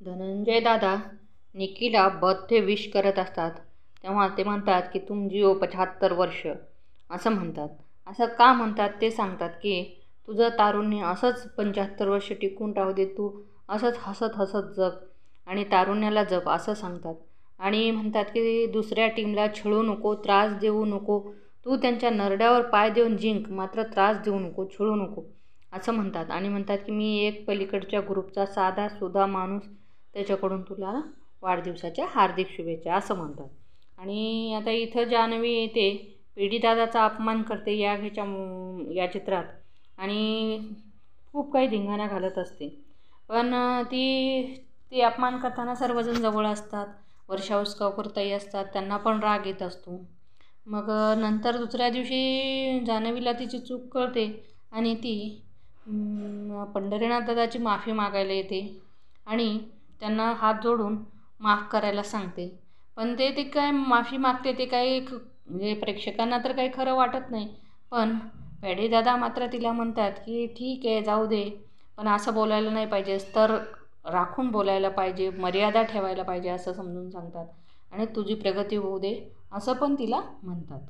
धनंजय दादा निकीला birthday wish करत असतात तेव्हा ते म्हणतात की तुम जिओ 75 वर्ष असं म्हणतात. असं का म्हणतात ते सांगतात की तुझं तारुण्य असंच 75 वर्ष टिकून राहू दे, तू असंच हसत हसत जग आणि तारुण्याला जप असं सांगतात. आणि म्हणतात की दुसऱ्या टीमला छळू नको, त्रास देऊ नको, तू त्यांच्या नरड्यावर पाय देऊन जिंक, मात्र त्रास देऊ नको, छळू नको असं म्हणतात. आणि म्हणतात की मी एक पलीकडच्या ग्रुपचा साधा सुधा माणूस, त्याच्याकडून तुला वाढदिवसाच्या हार्दिक शुभेच्छा असं म्हणतात. आणि आता इथं जान्हवी येते, पीडीदादाचा अपमान करते या चित्रात आणि खूप काही धिंगाणा घालत असते. पण ती अपमान करताना सर्वजण जवळ असतात. वर्षा उसगावकर ताई असतात, त्यांना पण राग येत असतो. मग नंतर दुसऱ्या दिवशी जान्हवीला तिची चूक कळते आणि ती पंढरीनाथ दादाची माफी मागायला येते आणि त्यांना हात जोडून माफ करायला सांगते. पण ते काय माफी मागते ते काही म्हणजे प्रेक्षकांना तर काही खरं वाटत नाही. पण पेढेदादा मात्र तिला म्हणतात की ठीक आहे जाऊ दे, पण असं बोलायला नाही पाहिजे, तर राखून बोलायला पाहिजे, मर्यादा ठेवायला पाहिजे असं समजून सांगतात आणि तुझी प्रगती होऊ दे असं पण तिला म्हणतात.